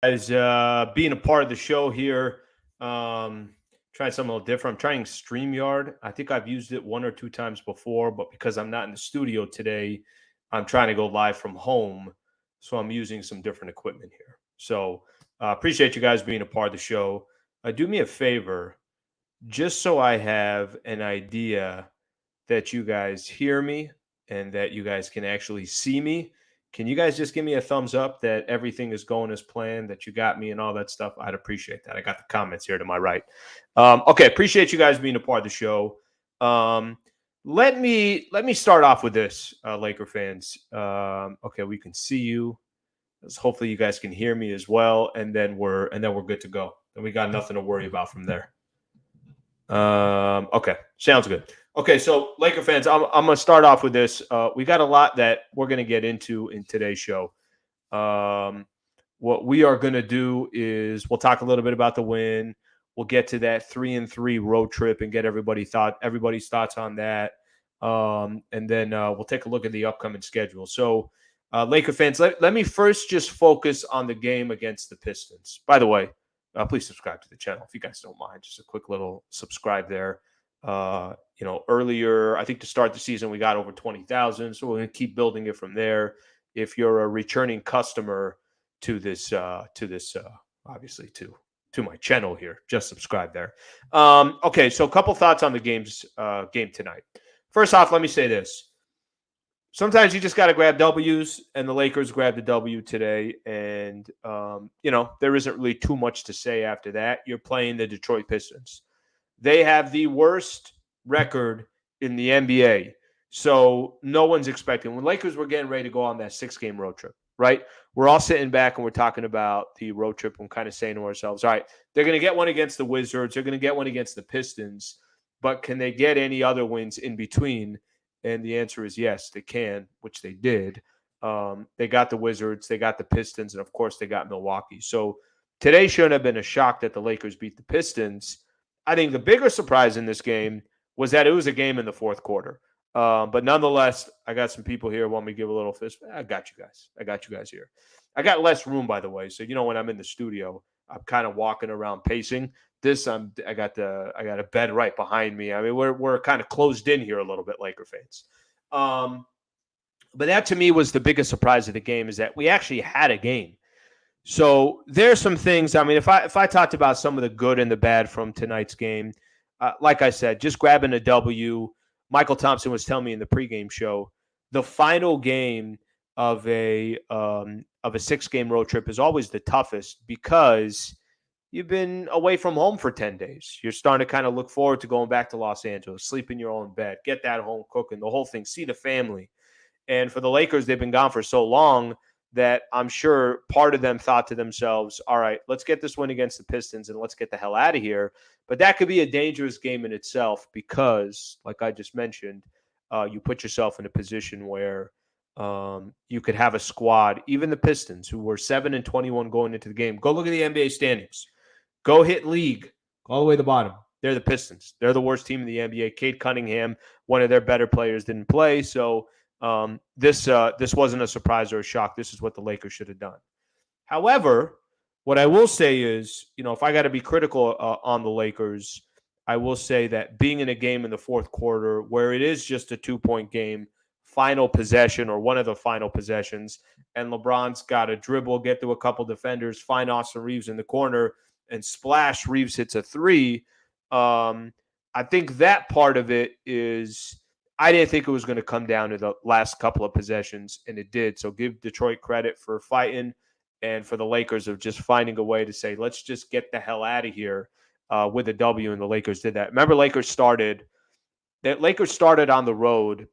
As being a part of the show here. Trying something a little different. I'm trying StreamYard. I think I've used it one or two times before, but because I'm not in the studio today, I'm trying to go live from home. So I'm using some different equipment here. So appreciate you guys being a part of the show. Do me a favor, just so I have an idea that you guys hear me and that you guys can actually see me. Can you guys just give me a thumbs up that everything is going as planned, that you got me and all that stuff? I'd appreciate that. I got the comments here to my right. Okay, appreciate you guys being a part of the show. Let me start off with this, Laker fans. Okay, we can see you. Hopefully, you guys can hear me as well, and then we're good to go. And we got nothing to worry about from there. Okay, sounds good. Okay, so Laker fans, I'm gonna start off with this. We got a lot that we're gonna get into in today's show. What we are gonna do is we'll talk a little bit about the win. We'll get to that 3-3 road trip and get everybody's thoughts on that. And then we'll take a look at the upcoming schedule. So, Laker fans, let me first just focus on the game against the Pistons. By the way, please subscribe to the channel if you guys don't mind. Just a quick little subscribe there. Earlier, I think to start the season, we got over 20,000. So we're going to keep building it from there. If you're a returning customer to this, obviously to my channel here, just subscribe there. Okay, so a couple thoughts on the game tonight. First off, let me say this. Sometimes you just got to grab W's, and the Lakers grabbed the W today. And, there isn't really too much to say after that. You're playing the Detroit Pistons. They have the worst record in the NBA. So no one's expecting. When Lakers were getting ready to go on that 6-game road trip, right? We're all sitting back and we're talking about the road trip and kind of saying to ourselves, all right, they're going to get one against the Wizards. They're going to get one against the Pistons. But can they get any other wins in between? And the answer is yes, they can, which they did. They got the Wizards, they got the Pistons, and of course they got Milwaukee. So today shouldn't have been a shock that the Lakers beat the Pistons. I think the bigger surprise in this game was that it was a game in the fourth quarter. But nonetheless, I got some people here who want me to give a little fist. I got you guys here. I got less room, by the way. So when I'm in the studio, I'm kind of walking around pacing. I got a bed right behind me. I mean, we're kind of closed in here a little bit, Laker fans. But that to me was the biggest surprise of the game, is that we actually had a game. So there's some things. I mean, if I talked about some of the good and the bad from tonight's game, like I said, just grabbing a W. Michael Thompson was telling me in the pregame show, the final game of a 6-game road trip is always the toughest because you've been away from home for 10 days. You're starting to kind of look forward to going back to Los Angeles, sleep in your own bed, get that home cooking, the whole thing, see the family. And for the Lakers, they've been gone for so long that I'm sure part of them thought to themselves, all right, let's get this win against the Pistons and let's get the hell out of here. But that could be a dangerous game in itself because, like I just mentioned, you put yourself in a position where you could have a squad, even the Pistons, who were 7-21 going into the game. Go look at the NBA standings. Go hit league all the way to the bottom. They're the Pistons. They're the worst team in the NBA. Cade Cunningham, one of their better players, didn't play. So this wasn't a surprise or a shock. This is what the Lakers should have done. However, what I will say is, if I got to be critical on the Lakers, I will say that being in a game in the fourth quarter where it is just a 2-point game, final possession or one of the final possessions, and LeBron's got to dribble, get through a couple defenders, find Austin Reeves in the corner, and splash, Reeves hits a 3. I think that part of it is I didn't think it was going to come down to the last couple of possessions, and it did. So give Detroit credit for fighting and for the Lakers of just finding a way to say, let's just get the hell out of here with a W, and the Lakers did that. Remember, Lakers started on the road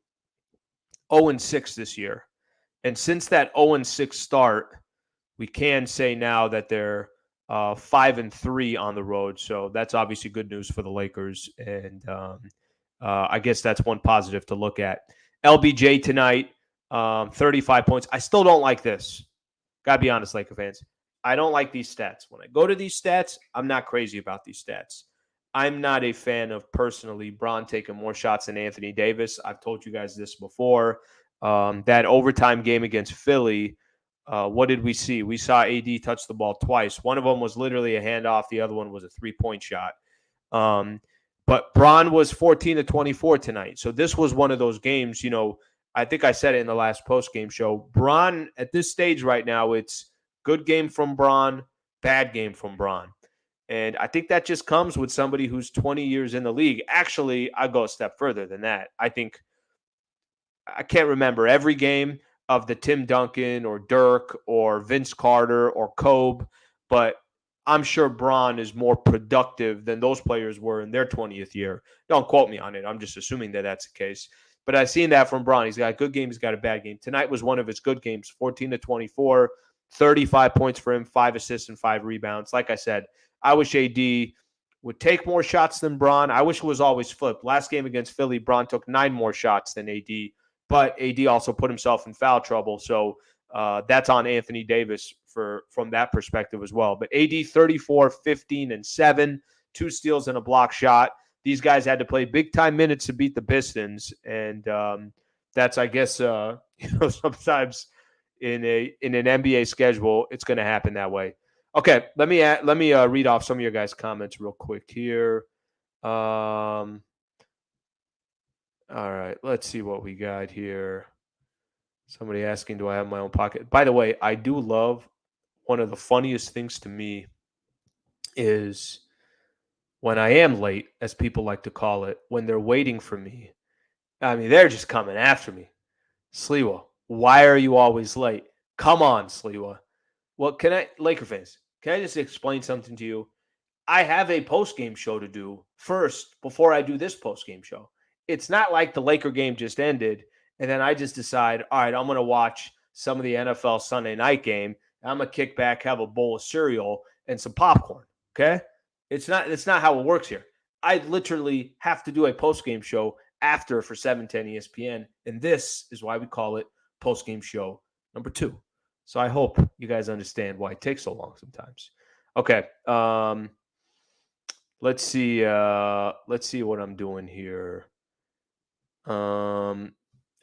0-6 this year. And since that 0-6 start, we can say now that they're 5-3 on the road. So that's obviously good news for the Lakers. And I guess that's one positive to look at. LBJ tonight, 35 points. I still don't like this. Got to be honest, Laker fans. I don't like these stats. When I go to these stats, I'm not crazy about these stats. I'm not a fan of, personally, Bron taking more shots than Anthony Davis. I've told you guys this before. That overtime game against Philly, What did we see? We saw AD touch the ball twice. One of them was literally a handoff. The other one was a 3-point shot. But Bron was 14 to 24 tonight. So this was one of those games, I think I said it in the last post-game show. Bron, at this stage right now, it's good game from Bron, bad game from Bron. And I think that just comes with somebody who's 20 years in the league. Actually, I go a step further than that. I can't remember every game of the Tim Duncan or Dirk or Vince Carter or Kobe, but I'm sure Bron is more productive than those players were in their 20th year. Don't quote me on it. I'm just assuming that that's the case. But I've seen that from Bron. He's got a good game. He's got a bad game. Tonight was one of his good games, 14 to 24, 35 points for him, 5 assists and 5 rebounds. Like I said, I wish AD would take more shots than Bron. I wish it was always flipped. Last game against Philly, Bron took 9 more shots than AD, but AD also put himself in foul trouble. So that's on Anthony Davis from that perspective as well. But AD 34, 15, and 7, 2 steals and a block shot. These guys had to play big-time minutes to beat the Pistons, and that's, I guess, sometimes in an NBA schedule, it's going to happen that way. Okay, let me read off some of your guys' comments real quick here. All right, let's see what we got here. Somebody asking, do I have my own pocket? By the way, I do love, one of the funniest things to me is when I am late, as people like to call it, when they're waiting for me. I mean, they're just coming after me. Sliwa, why are you always late? Come on, Sliwa. Well, Laker fans, can I just explain something to you? I have a post-game show to do first before I do this post-game show. It's not like the Laker game just ended, and then I just decide, all right, I'm going to watch some of the NFL Sunday night game. I'm going to kick back, have a bowl of cereal, and some popcorn, okay? It's not how it works here. I literally have to do a post-game show after for 710 ESPN, and this is why we call it post-game show number 2. So I hope you guys understand why it takes so long sometimes. Okay, let's see what I'm doing here. All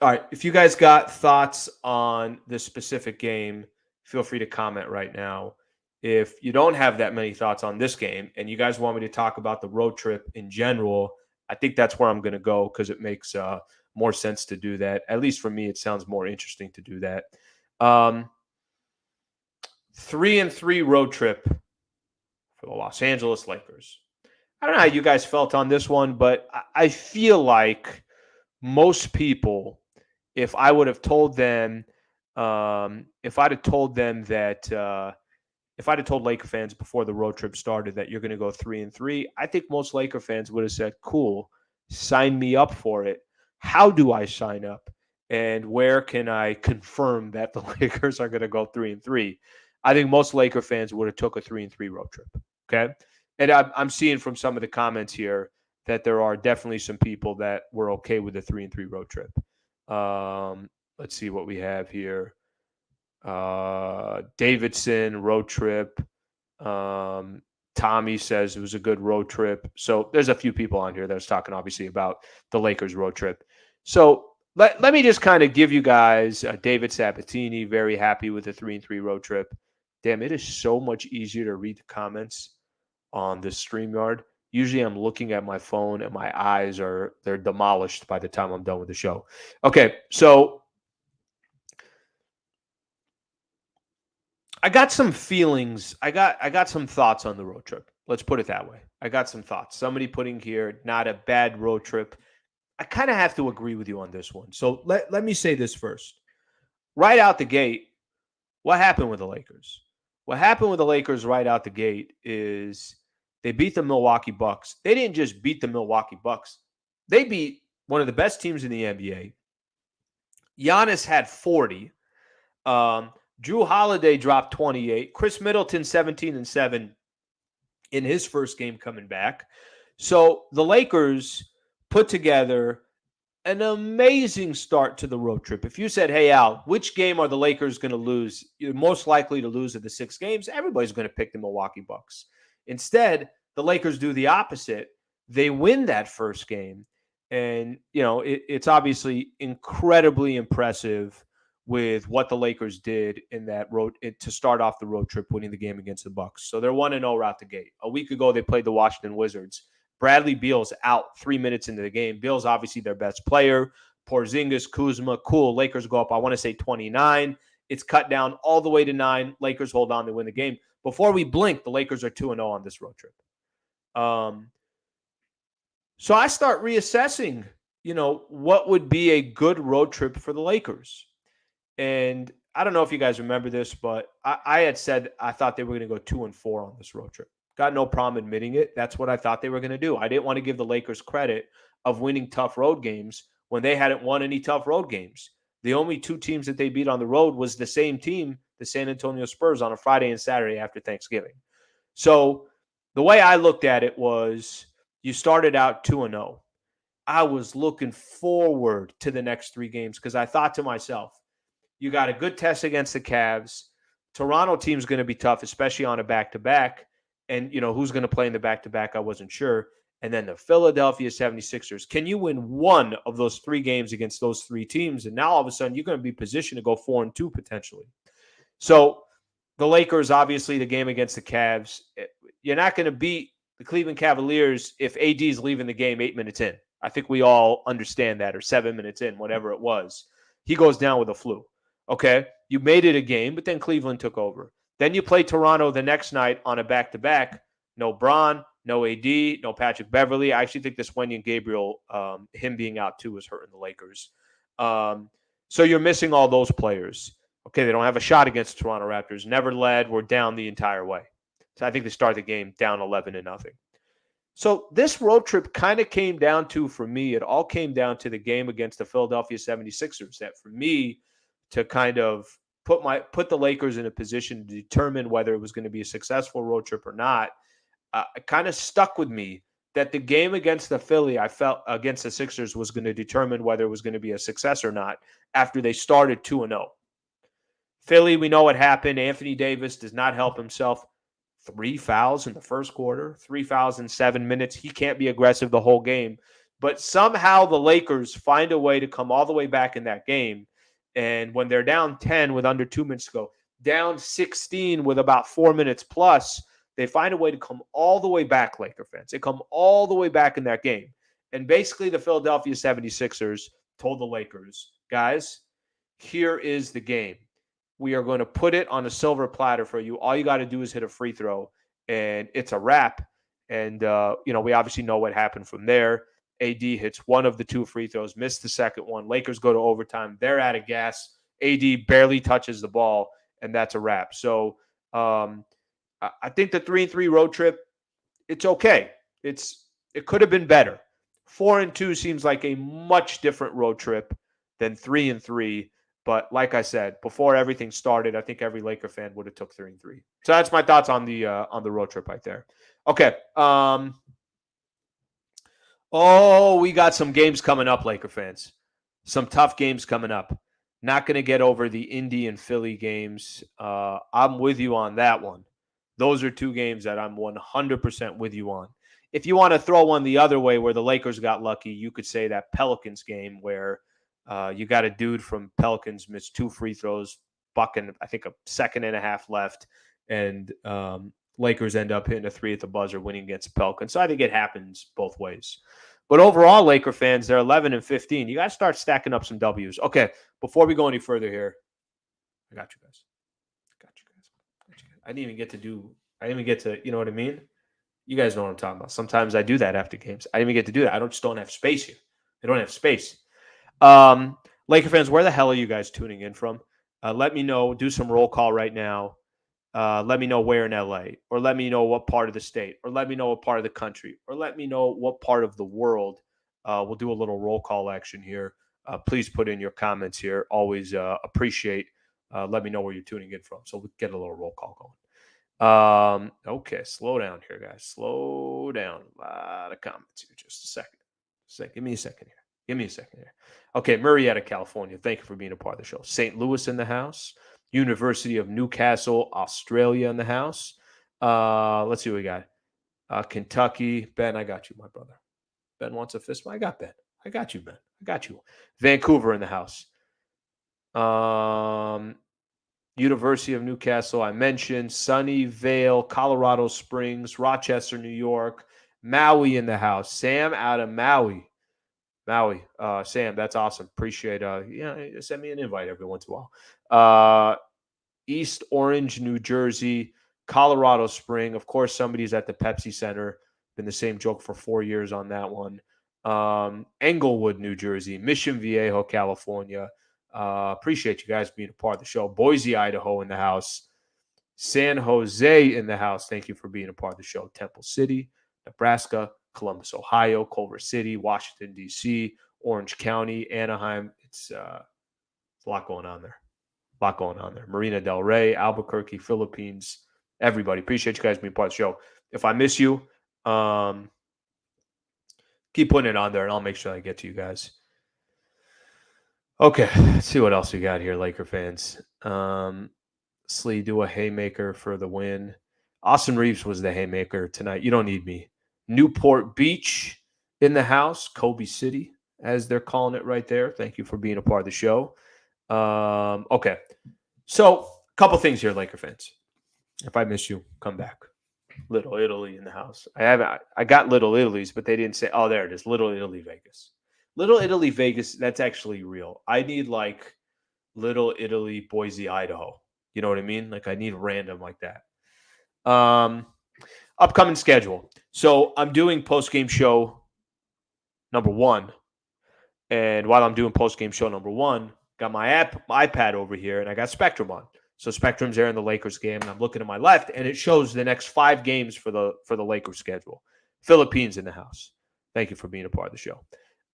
right, if you guys got thoughts on this specific game, feel free to comment right now. If you don't have that many thoughts on this game and you guys want me to talk about the road trip in general, I think that's where I'm going to go because it makes more sense to do that. At least for me, it sounds more interesting to do that. 3-3 road trip for the Los Angeles Lakers. I don't know how you guys felt on this one, but I feel like most people, if I would have told them, if I'd have told Laker fans before the road trip started that you're going to go 3-3, I think most Laker fans would have said, cool, sign me up for it. How do I sign up? And where can I confirm that the Lakers are going to go 3-3? I think most Laker fans would have took a 3-3 road trip. Okay. And I'm seeing from some of the comments here that there are definitely some people that were okay with the 3-3 road trip. Let's see what we have here. Davidson road trip. Tommy says it was a good road trip. So there's a few people on here that was talking obviously about the Lakers road trip. So let me just kind of give you guys David Sabatini, very happy with the 3-3 road trip. Damn, it is so much easier to read the comments on the StreamYard. Usually I'm looking at my phone and my eyes they're demolished by the time I'm done with the show. Okay, so I got some feelings. I got some thoughts on the road trip. Let's put it that way. I got some thoughts. Somebody putting here, not a bad road trip. I kind of have to agree with you on this one. So let me say this first. Right out the gate, what happened with the Lakers? What happened with the Lakers right out the gate is they beat the Milwaukee Bucks. They didn't just beat the Milwaukee Bucks. They beat one of the best teams in the NBA. Giannis had 40. Drew Holiday dropped 28. Chris Middleton, 17 and 7 in his first game coming back. So the Lakers put together an amazing start to the road trip. If you said, hey, Al, which game are the Lakers going to lose? You're most likely to lose of the 6 games. Everybody's going to pick the Milwaukee Bucks. Instead, the Lakers do the opposite. They win that first game. And, it's obviously incredibly impressive with what the Lakers did in that road to start off the road trip, winning the game against the Bucks. So they're 1-0 out the gate. A week ago, they played the Washington Wizards. Bradley Beal's out 3 minutes into the game. Beal's obviously their best player. Porzingis, Kuzma, cool. Lakers go up, I want to say 29. It's cut down all the way to 9. Lakers hold on to win the game. Before we blink, the Lakers are 2-0 on this road trip. So I start reassessing, what would be a good road trip for the Lakers. And I don't know if you guys remember this, but I had said I thought they were going to go 2-4 on this road trip. Got no problem admitting it. That's what I thought they were going to do. I didn't want to give the Lakers credit of winning tough road games when they hadn't won any tough road games. The only 2 teams that they beat on the road was the same team, the San Antonio Spurs, on a Friday and Saturday after Thanksgiving. So the way I looked at it was you started out 2-0. I was looking forward to the next 3 games because I thought to myself, you got a good test against the Cavs. Toronto team's going to be tough, especially on a back-to-back. And, who's going to play in the back-to-back, I wasn't sure. And then the Philadelphia 76ers. Can you win one of those 3 games against those 3 teams? And now all of a sudden you're going to be positioned to go 4-2 potentially. So the Lakers, obviously the game against the Cavs, you're not going to beat the Cleveland Cavaliers if AD is leaving the game 8 minutes in. I think we all understand that, or 7 minutes in, whatever it was. He goes down with a flu. Okay, you made it a game, but then Cleveland took over. Then you play Toronto the next night on a back-to-back. No Bron, no AD, no Patrick Beverley. I actually think this Wenyen Gabriel, him being out too, is hurting the Lakers. So you're missing all those players. Okay, they don't have a shot against the Toronto Raptors. Never led. We're down the entire way. So I think they start the game down 11-0. So this road trip kind of came down to, for me, it all came down to the game against the Philadelphia 76ers. That for me, to kind of put the Lakers in a position to determine whether it was going to be a successful road trip or not, it kind of stuck with me that the game against the Philly, I felt against the Sixers, was going to determine whether it was going to be a success or not after they started 2-0. Philly, we know what happened. Anthony Davis does not help himself. 3 fouls in the first quarter, 3 fouls in 7 minutes. He can't be aggressive the whole game. But somehow the Lakers find a way to come all the way back in that game. And when they're down 10 with under 2 minutes to go, down 16 with about 4 minutes plus, they find a way to come all the way back, Laker fans. They come all the way back in that game. And basically the Philadelphia 76ers told the Lakers, guys, here is the game. We are going to put it on a silver platter for you. All you got to do is hit a free throw, and it's a wrap. And, we obviously know what happened from there. AD hits one of the 2 free throws, missed the second one. Lakers go to overtime. They're out of gas. AD barely touches the ball, and that's a wrap. So I think the 3-3 road trip, it's okay. It could have been better. 4-2 seems like a much different road trip than 3-3. But like I said, before everything started, I think every Laker fan would have took 3-3. So that's my thoughts on the road trip right there. Okay. We got some games coming up, Laker fans. Some tough games coming up. Not going to get over the Indy and Philly games. I'm with you on that one. Those are 2 games that I'm 100% with you on. If you want to throw one the other way where the Lakers got lucky, you could say that Pelicans game where you got a dude from Pelicans missed 2 free throws, bucking, I think, a second and a half left, and Lakers end up hitting a 3 at the buzzer, winning against Pelicans. So I think it happens both ways. But overall, Laker fans, they're 11-15. You got to start stacking up some W's. Okay, before we go any further here, I got you guys. I didn't even get to, you know what I mean? You guys know what I'm talking about. Sometimes I do that after games. I didn't even get to do that. I just don't have space here. I don't have space. Laker fans, where the hell are you guys tuning in from? Let me know. Do some roll call right now. Let me know where in LA, or let me know what part of the state, or let me know what part of the country, or let me know what part of the world. We'll do a little roll call action here. Please put in your comments here. Always appreciate. Let me know where you're tuning in from, so we get a little roll call going. Okay, slow down here, guys. Slow down. A lot of comments here. Just a second. Give me a second here. Okay, Murrieta, California. Thank you for being a part of the show. St. Louis in the house. University of Newcastle, Australia in the house. Let's see what we got. Kentucky. Ben, I got you, my brother. Ben wants a fist bump. I got Ben. I got you, Ben. I got you. Vancouver in the house. University of Newcastle, I mentioned. Sunnyvale, Colorado Springs, Rochester, New York. Maui in the house. Sam out of Maui. Sam, that's awesome. Appreciate send me an invite every once in a while. East Orange, New Jersey, Colorado Spring. Of course, somebody's at the Pepsi Center. Been the same joke for 4 years on that one. Englewood, New Jersey, Mission Viejo, California. Appreciate you guys being a part of the show. Boise, Idaho in the house. San Jose in the house. Thank you for being a part of the show. Temple City, Nebraska, Columbus, Ohio, Culver City, Washington, D.C., Orange County, Anaheim. It's a lot going on there. Marina Del Rey, Albuquerque, Philippines, everybody. Appreciate you guys being part of the show. If I miss you, keep putting it on there, and I'll make sure I get to you guys. Okay, let's see what else we got here, Laker fans. Slee, do a haymaker for the win. Austin Reeves was the haymaker tonight. You don't need me. Newport Beach in the house, Kobe City, as they're calling it right there. Thank you for being a part of the show. Okay, so a couple things here, Laker fans. If I miss you, come back. Little Italy in the house. I got Little Italy's, but they didn't say. Oh, there it is. Little Italy Vegas. Little Italy Vegas. That's actually real. I need like Little Italy Boise, Idaho. You know what I mean? Like I need random like that. Upcoming schedule. So I'm doing post-game show number 1. And while I'm doing post-game show number 1, got my iPad over here, and I got Spectrum on. So Spectrum's there in the Lakers game, and I'm looking to my left, and it shows the next 5 games for the Lakers schedule. Philippines in the house. Thank you for being a part of the show.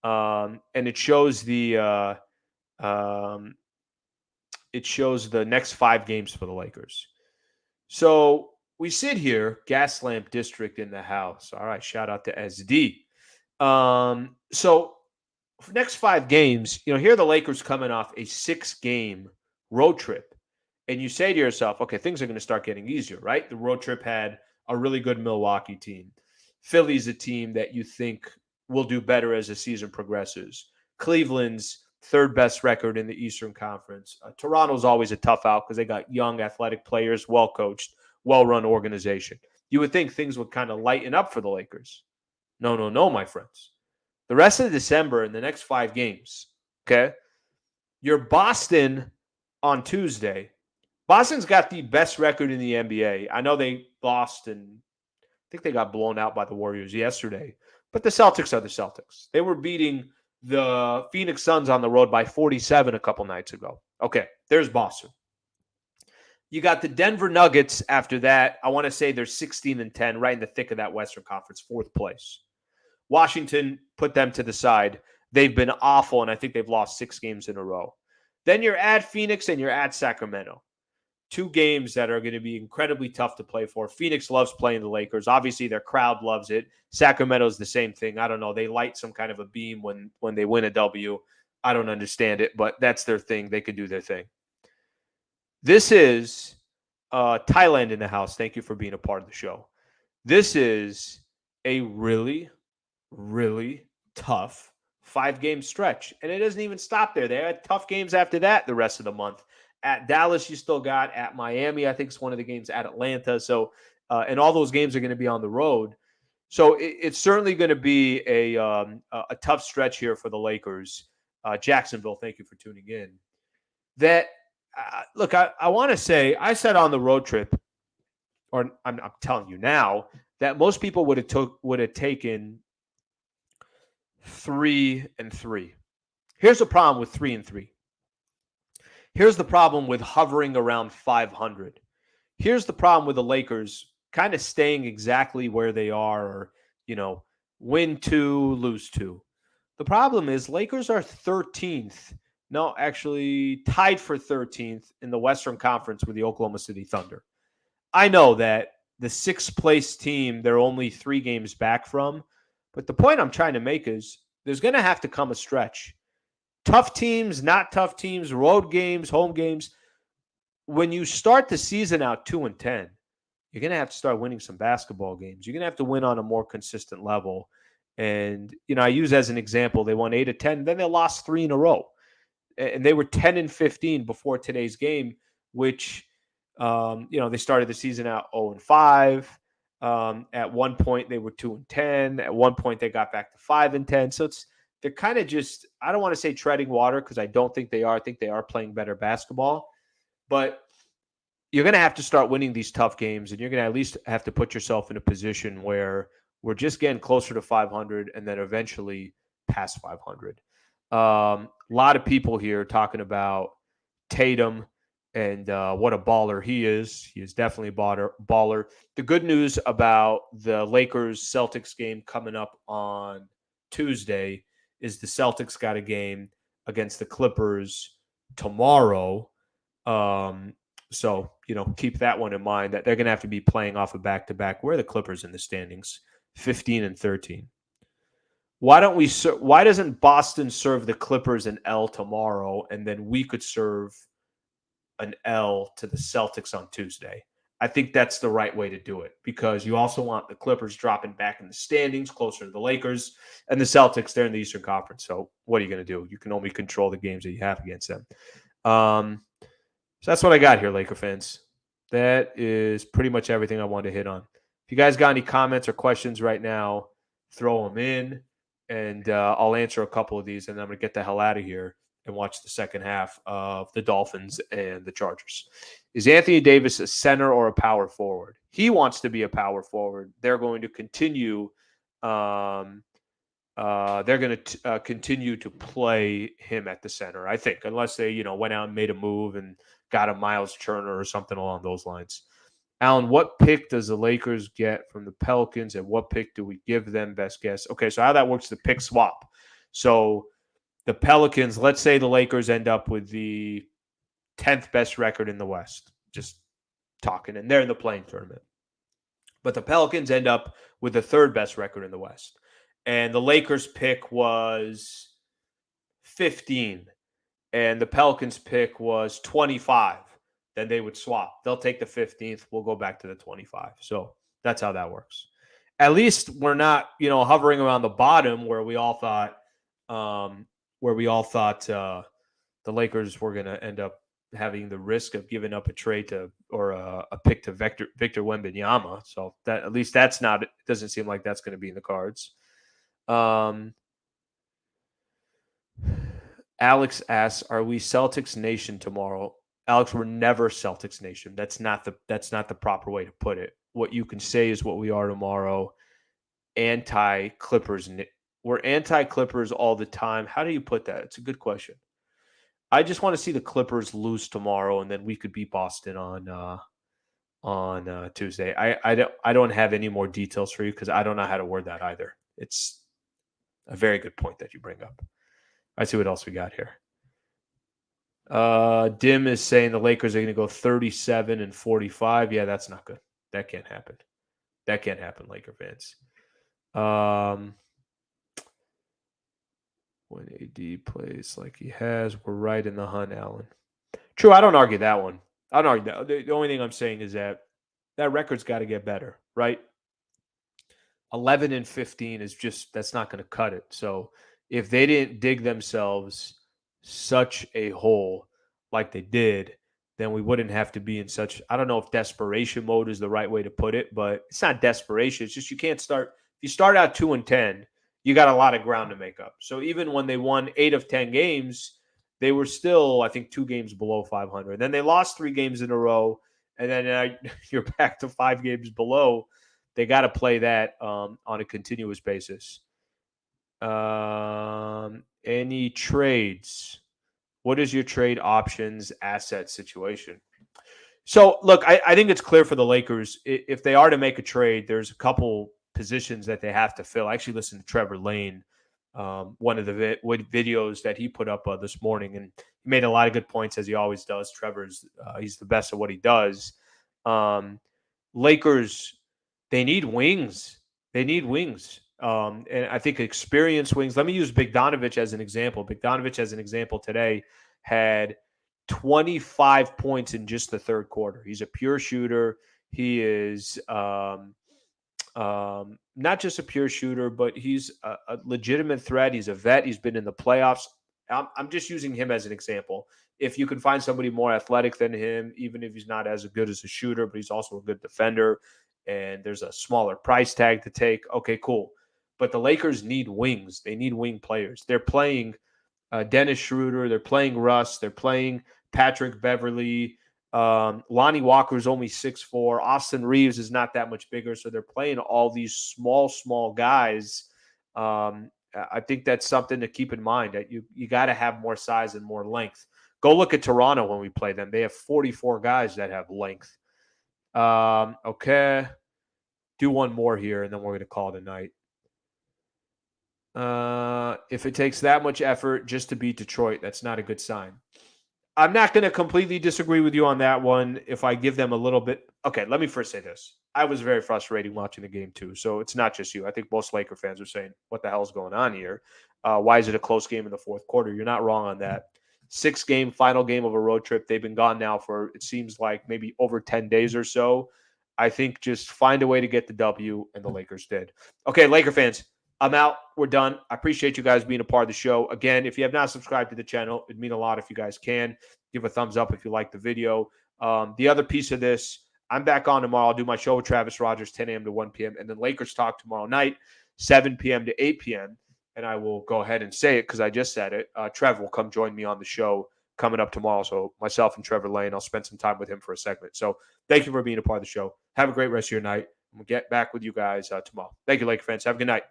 And it shows the next 5 games for the Lakers. So we sit here, Gaslamp District in the house. All right, shout out to SD. So for next 5 games, here are the Lakers coming off a 6-game road trip. And you say to yourself, okay, things are going to start getting easier, right? The road trip had a really good Milwaukee team. Philly's a team that you think will do better as the season progresses. Cleveland's 3rd best record in the Eastern Conference. Toronto's always a tough out because they got young, athletic players, well-coached, well-run organization. You would think things would kind of lighten up for the Lakers. No, my friends. The rest of December in the next 5 games, okay? You're Boston on Tuesday. Boston's got the best record in the NBA. I know they lost, and I think they got blown out by the Warriors yesterday. But the Celtics are the Celtics. They were beating the Phoenix Suns on the road by 47 a couple nights ago. Okay, there's Boston. You got the Denver Nuggets after that. I want to say they're 16-10, right in the thick of that Western Conference, 4th place. Washington put them to the side. They've been awful, and I think they've lost 6 games in a row. Then you're at Phoenix and you're at Sacramento. 2 games that are going to be incredibly tough to play for. Phoenix loves playing the Lakers. Obviously, their crowd loves it. Sacramento's the same thing. I don't know. They light some kind of a beam when they win a W. I don't understand it, but that's their thing. They can do their thing. This is Thailand in the house. Thank you for being a part of the show. This is a really, really tough 5-game stretch, and it doesn't even stop there. They had tough games after that the rest of the month. At Dallas, you still got. At Miami, I think it's one of the games. At Atlanta. So, and all those games are going to be on the road. So it's certainly going to be a tough stretch here for the Lakers. Jacksonville, thank you for tuning in. That, look, I want to say, I said on the road trip, or I'm telling you now, that most people would have taken 3-3. Here's the problem with 3-3. Here's the problem with hovering around 500. Here's the problem with the Lakers kind of staying exactly where they are, or, win 2, lose 2. The problem is Lakers are 13th. No, actually tied for 13th in the Western Conference with the Oklahoma City Thunder. I know that the 6th place team, they're only 3 games back from. But the point I'm trying to make is there's going to have to come a stretch. Tough teams, not tough teams, road games, home games. When you start the season out 2-10, you're going to have to start winning some basketball games. You're going to have to win on a more consistent level. And, I use as an example, they won 8 of 10, then they lost 3 in a row. and they were 10-15 before today's game, which they started the season out 0-5. At one point they were 2-10. At one point they got back to 5-10. So they're kind of just, I don't want to say treading water because I don't think they are. I think they are playing better basketball, but you're going to have to start winning these tough games, and you're going to at least have to put yourself in a position where we're just getting closer to 500 and then eventually past 500. A lot of people here talking about Tatum and what a baller he is. He is definitely a baller. The good news about the Lakers-Celtics game coming up on Tuesday is the Celtics got a game against the Clippers tomorrow. So, keep that one in mind, that they're going to have to be playing off a back-to-back. Where are the Clippers in the standings? 15-13. Why doesn't Boston serve the Clippers an L tomorrow, and then we could serve an L to the Celtics on Tuesday? I think that's the right way to do it, because you also want the Clippers dropping back in the standings closer to the Lakers, and the Celtics, they're in the Eastern Conference. So what are you going to do? You can only control the games that you have against them. So that's what I got here, Laker fans. That is pretty much everything I wanted to hit on. If you guys got any comments or questions right now, throw them in, and I'll answer a couple of these, and then I'm going to get the hell out of here and watch the second half of the Dolphins and the Chargers. Is Anthony Davis a center or a power forward? He wants to be a power forward. They're going to continue continue to play him at the center, I think, unless they, went out and made a move and got a Miles Turner or something along those lines. Alan, what pick does the Lakers get from the Pelicans, and what pick do we give them? Best guess. Okay, so how that works, the pick swap. So the Pelicans, let's say the Lakers end up with the 10th best record in the West, just talking, and they're in the playing tournament. But the Pelicans end up with the 3rd best record in the West. And the Lakers pick was 15, and the Pelicans pick was 25. Then they would swap. They'll take the 15th. We'll go back to the 25. So that's how that works. At least we're not, hovering around the bottom where we all thought, the Lakers were going to end up having the risk of giving up a trade or a pick to Victor Wembanyama. So that, at least that's not. It doesn't seem like that's going to be in the cards. Alex asks, "Are we Celtics Nation tomorrow?" Alex, we're never Celtics Nation. That's not the proper way to put it. What you can say is what we are tomorrow. Anti-Clippers. We're anti-Clippers all the time. How do you put that? It's a good question. I just want to see the Clippers lose tomorrow, and then we could beat Boston on Tuesday. I don't have any more details for you because I don't know how to word that either. It's a very good point that you bring up. Let's see what else we got here. Dim is saying the Lakers are going to go 37-45. Yeah, that's not good. That can't happen. That can't happen, Laker fans. When AD plays like he has, we're right in the hunt, Allen. True, I don't argue that one. I don't argue that. The only thing I'm saying is that record's got to get better, right? 11-15 is just, that's not going to cut it. So if they didn't dig themselves such a hole like they did, then we wouldn't have to be in such, I don't know if desperation mode is the right way to put it, but it's not desperation. It's just you can't start, if you start out 2-10, you got a lot of ground to make up. So even when they won 8 of 10 games, they were still, I think, 2 games below 500. Then they lost 3 games in a row, and then you're back to 5 games below. They got to play that on a continuous basis. Any trades? What is your trade options asset situation? So, look, I think it's clear for the Lakers. If they are to make a trade, there's a couple positions that they have to fill. I actually listened to Trevor Lane, one of the videos that he put up this morning, and he made a lot of good points, as he always does. Trevor's he's the best at what he does. Lakers, they need wings. They need wings. And I think experienced wings. Let me use Bogdanović as an example. Bogdanović, as an example, today had 25 points in just the third quarter. He's a pure shooter. He is not just a pure shooter, but he's a legitimate threat. He's a vet. He's been in the playoffs I'm just using him as an example. If you can find somebody more athletic than him, even if he's not as good as a shooter, but he's also a good defender, and there's a smaller price tag to take, okay, cool. But the Lakers need wings. They need wing players. They're playing Dennis Schroeder. They're playing Russ. They're playing Patrick Beverly. Lonnie Walker is only 6'4". Austin Reeves is not that much bigger. So they're playing all these small guys. I think that's something to keep in mind, that you got to have more size and more length. Go look at Toronto when we play them. They have 44 guys that have length. Okay. Do one more here, and then we're going to call it a night. If it takes that much effort just to beat Detroit, that's not a good sign. I'm not going to completely disagree with you on that one. If I give them a little bit. Okay, let me first say this. I was very frustrated watching the game too. So it's not just you. I think most Laker fans are saying, what the hell is going on here? Why is it a close game in the fourth quarter? You're not wrong on that. 6-game final game of a road trip. They've been gone now for, it seems like, maybe over 10 days or so. I think just find a way to get the W, and the Lakers did. Okay, Laker fans, I'm out. We're done. I appreciate you guys being a part of the show. Again, if you have not subscribed to the channel, it'd mean a lot if you guys can. Give a thumbs up if you like the video. The other piece of this, I'm back on tomorrow. I'll do my show with Travis Rogers, 10 a.m. to 1 p.m. And then Lakers Talk tomorrow night, 7 p.m. to 8 p.m. And I will go ahead and say it because I just said it. Trev will come join me on the show coming up tomorrow. So myself and Trevor Lane, I'll spend some time with him for a segment. So thank you for being a part of the show. Have a great rest of your night. We'll get back with you guys tomorrow. Thank you, Laker fans. Have a good night.